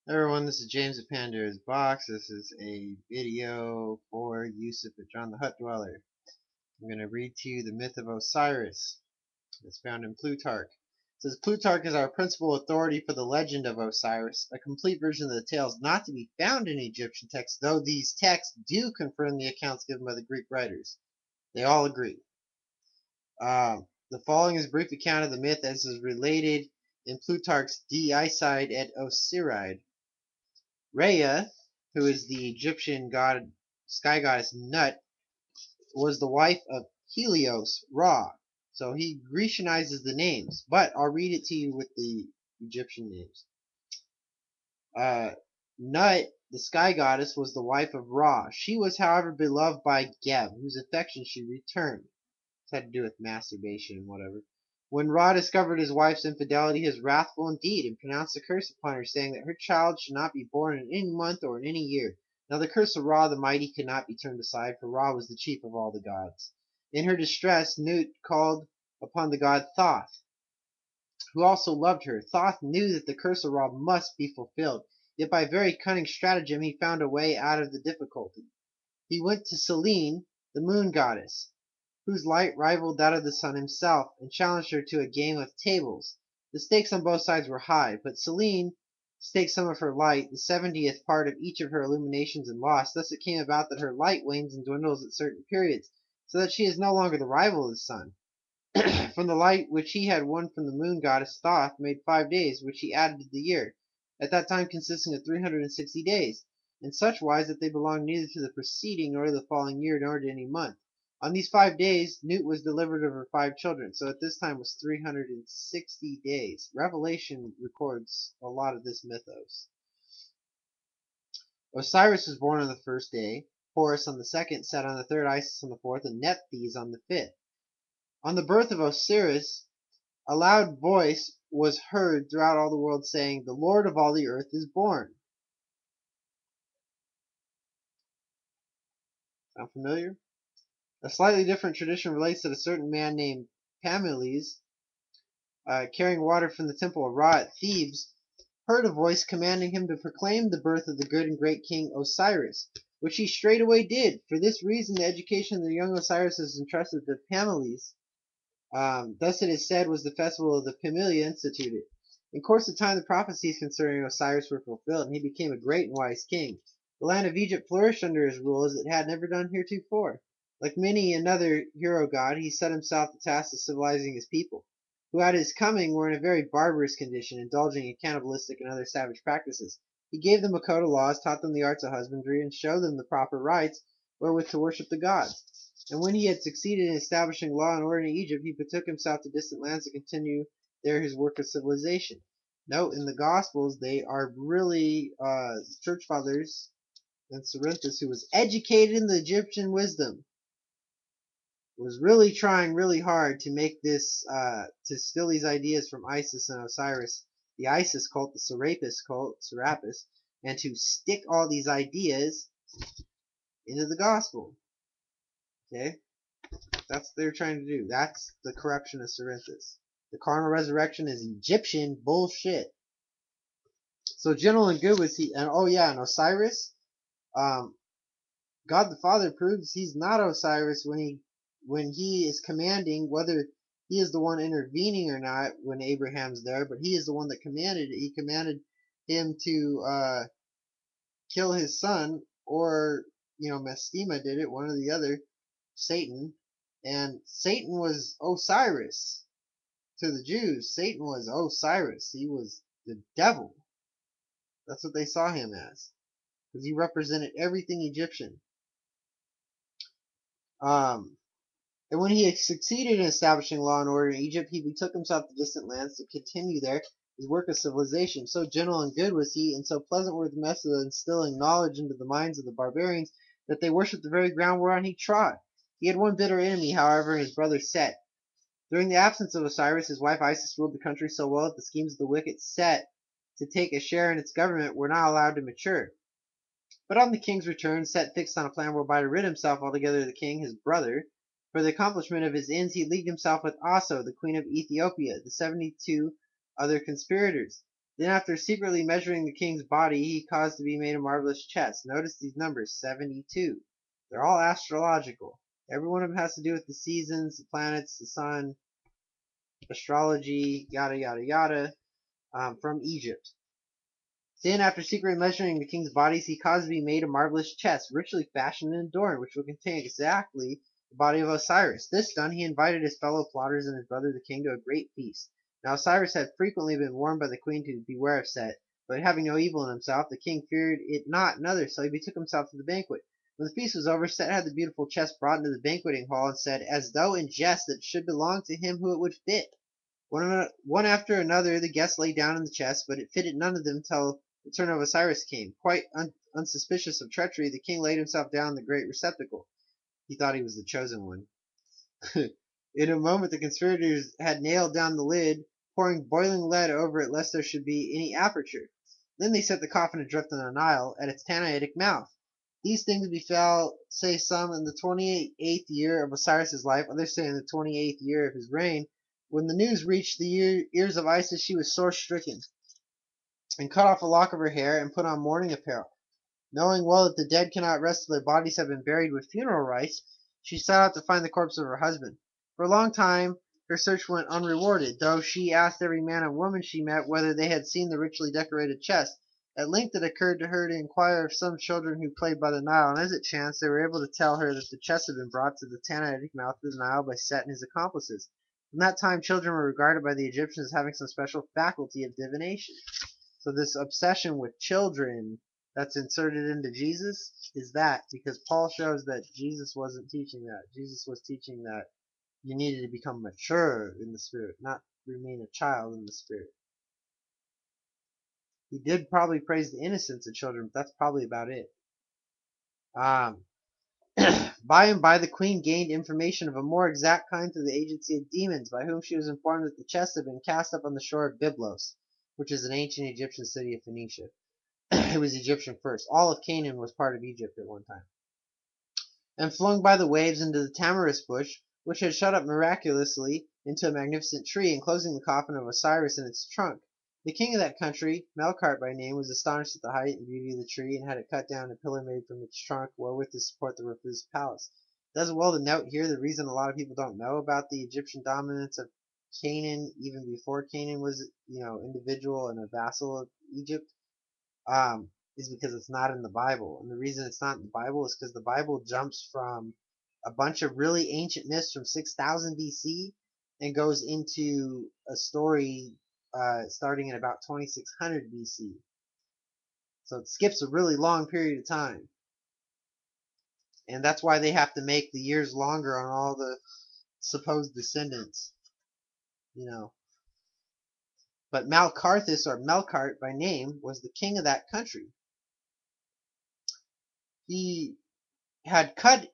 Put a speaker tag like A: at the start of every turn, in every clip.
A: Hey everyone, this is James at pandirasbox. This is a video for Osiris, John the Hut Dweller. I'm going to read to you the myth of Osiris. It's found in Plutarch. It says, Plutarch is our principal authority for the legend of Osiris. A complete version of the tale is not to be found in Egyptian texts, though these texts do confirm the accounts given by the Greek writers. They all agree. The following is a brief account of the myth as is related in Plutarch's De Icide et Osiride. Rhea, who is the Egyptian sky goddess Nut, was the wife of Helios, Ra. So he Grecianizes the names, but I'll read it to you with the Egyptian names. Nut, the sky goddess, was the wife of Ra. She was, however, beloved by Geb, whose affection she returned. This had to do with masturbation and whatever. When Ra discovered his wife's infidelity, he was wrathful indeed, and pronounced a curse upon her, saying that her child should not be born in any month or in any year. Now the curse of Ra the mighty could not be turned aside, for Ra was the chief of all the gods. In her distress, Nut called upon the god Thoth, who also loved her. Thoth knew that the curse of Ra must be fulfilled, yet by very cunning stratagem he found a way out of the difficulty. He went to Selene, the moon goddess, whose light rivaled that of the sun himself, and challenged her to a game of tables. The stakes on both sides were high, but Selene staked some of her light, the 70th part of each of her illuminations, and lost. Thus it came about that her light wanes and dwindles at certain periods, so that she is no longer the rival of the sun. From the light which he had won from the moon goddess, Thoth made 5 days, which he added to the year, at that time consisting of 360 days, in such wise that they belonged neither to the preceding nor to the following year, nor to any month. On these 5 days Nut was delivered of her 5 children, so at this time was 360 days. Revelation records a lot of this mythos. Osiris was born on the first day, Horus on the second, Set on the third, Isis on the fourth, and Nephthys on the fifth. On the birth of Osiris, a loud voice was heard throughout all the world saying, "The Lord of all the earth is born." Sound familiar? A slightly different tradition relates that a certain man named Pamiles, carrying water from the temple of Ra at Thebes, heard a voice commanding him to proclaim the birth of the good and great king Osiris, which he straightway did. For this reason, the education of the young Osiris is entrusted to Pamiles. Thus it is said was the festival of the Pamilia instituted. In course of time, the prophecies concerning Osiris were fulfilled, and he became a great and wise king. The land of Egypt flourished under his rule as it had never done heretofore. Like many another hero god, he set himself the task of civilizing his people, who at his coming were in a very barbarous condition, indulging in cannibalistic and other savage practices. He gave them a code of laws, taught them the arts of husbandry, and showed them the proper rites wherewith to worship the gods. And when he had succeeded in establishing law and order in Egypt, he betook himself to distant lands to continue there his work of civilization. Note in the Gospels, they are really church fathers and Cerinthus, who was educated in the Egyptian wisdom, was really trying really hard to make this, to steal these ideas from Isis and Osiris, the Isis cult, the Serapis, and to stick all these ideas into the Gospel. Okay? That's what they're trying to do. That's the corruption of Cerinthus. The carnal resurrection is Egyptian bullshit. So gentle and good was he, and oh yeah, and Osiris, God the Father proves he's not Osiris when he is commanding, whether he is the one intervening or not when Abraham's there, but he is the one that commanded it. He commanded him to kill his son, or Mestema did it, one or the other, Satan, and Satan was Osiris. To the Jews, Satan was Osiris. He was the devil. That's what they saw him as, because he represented everything Egyptian. And when he had succeeded in establishing law and order in Egypt, he betook himself to distant lands to continue there his work of civilization. So gentle and good was he, and so pleasant were the methods of instilling knowledge into the minds of the barbarians, that they worshipped the very ground whereon he trod. He had one bitter enemy, however, in his brother Set. During the absence of Osiris, his wife Isis ruled the country so well that the schemes of the wicked Set to take a share in its government were not allowed to mature. But on the king's return, Set fixed on a plan whereby to rid himself altogether of the king, his brother. For the accomplishment of his ends, he leagued himself with Aso, the queen of Ethiopia, the 72 other conspirators. Then after secretly measuring the king's body, he caused to be made a marvelous chest. Notice these numbers, 72. They're all astrological. Every one of them has to do with the seasons, the planets, the sun, astrology, yada yada yada, from Egypt. Then, after secretly measuring the king's bodies, he caused to be made a marvelous chest, richly fashioned and adorned, which will contain exactly the body of Osiris. This done, he invited his fellow plotters and his brother the king to a great feast. Now Osiris had frequently been warned by the queen to beware of Set, but having no evil in himself, the king feared it not another, so he betook himself to the banquet. When the feast was over, Set had the beautiful chest brought into the banqueting hall, and said, as though in jest, that it should belong to him who it would fit. One after another the guests lay down in the chest, but it fitted none of them till the turn of Osiris came. Quite unsuspicious of treachery, the king laid himself down in the great receptacle. He thought he was the chosen one. In a moment the conspirators had nailed down the lid, pouring boiling lead over it lest there should be any aperture. Then they set the coffin adrift on the Nile at its Tanaitic mouth. These things befell, say some, in the 28th year of Osiris's life, others say in the 28th year of his reign. When the news reached the ears of Isis, she was sore stricken, and cut off a lock of her hair, and put on mourning apparel. Knowing well that the dead cannot rest till their bodies have been buried with funeral rites, she set out to find the corpse of her husband. For a long time her search went unrewarded, though she asked every man and woman she met whether they had seen the richly decorated chest. At length it occurred to her to inquire of some children who played by the Nile, and as it chanced, they were able to tell her that the chest had been brought to the Tanaitic mouth of the Nile by Set and his accomplices. From that time children were regarded by the Egyptians as having some special faculty of divination. So this obsession with children that's inserted into Jesus is that because Paul shows that Jesus wasn't teaching that. Jesus was teaching that you needed to become mature in the spirit, not remain a child in the spirit. He did probably praise the innocence of children, but that's probably about it. Um, by and by the queen gained information of a more exact kind through the agency of demons, by whom she was informed that the chest had been cast up on the shore of Byblos, which is an ancient Egyptian city of Phoenicia. It was Egyptian first. All of Canaan was part of Egypt at one time. And flung by the waves into the tamarisk bush, which had shut up miraculously into a magnificent tree, enclosing the coffin of Osiris in its trunk. The king of that country, Melkart by name, was astonished at the height and beauty of the tree, and had it cut down a pillar made from its trunk, wherewith to support the roof of his palace. It does well to note here the reason a lot of people don't know about the Egyptian dominance of Canaan, even before Canaan was, individual and a vassal of Egypt, is because it's not in the Bible. And the reason it's not in the Bible is because the Bible jumps from a bunch of really ancient myths from 6000 BC and goes into a story starting at about 2600 BC. So it skips a really long period of time. And that's why they have to make the years longer on all the supposed descendants, you know. But Malkarthus, or Melkart by name, was the king of that country. He had cut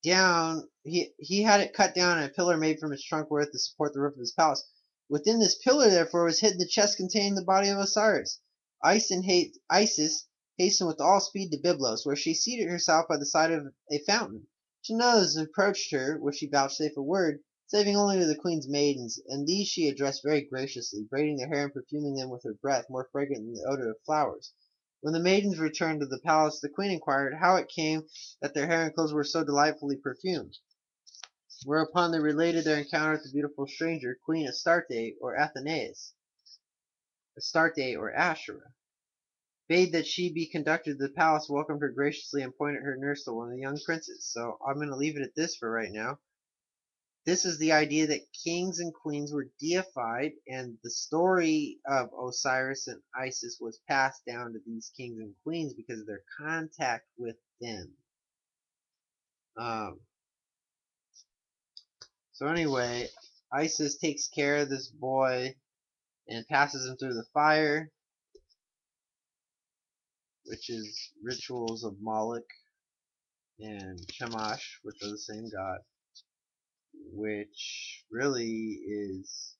A: down he had it cut down and a pillar made from its trunk wherewith to support the roof of his palace. Within this pillar therefore was hidden the chest containing the body of Osiris. Isis hastened with all speed to Byblos, where she seated herself by the side of a fountain. To none of those who approached her would she vouchsafe a word, saving only to the queen's maidens, and these she addressed very graciously, braiding their hair and perfuming them with her breath, more fragrant than the odor of flowers. When the maidens returned to the palace, the queen inquired how it came that their hair and clothes were so delightfully perfumed. Whereupon they related their encounter with the beautiful stranger, Queen Astarte, or Athenaeus, Astarte, or Asherah, bade that she be conducted to the palace, welcomed her graciously, and pointed her nurse to one of the young princes. So I'm going to leave it at this for right now. This is the idea that kings and queens were deified, and the story of Osiris and Isis was passed down to these kings and queens because of their contact with them. So anyway, Isis takes care of this boy and passes him through the fire, which is rituals of Moloch and Shamash, which are the same god, which really is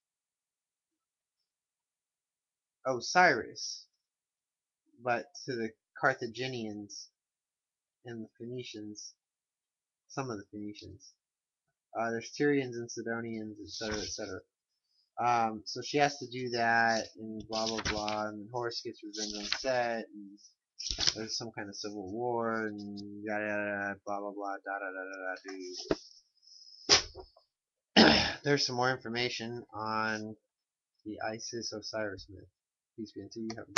A: Osiris, but to the Carthaginians and the Phoenicians, some of the Phoenicians. There's Tyrians and Sidonians, etc., etc. So she has to do that, and blah blah blah, and Horus gets revenge on Set, and there's some kind of civil war, and yada yada, blah blah blah, da da da da da. There's some more information on the Isis Osiris myth. Peace be unto you. Have a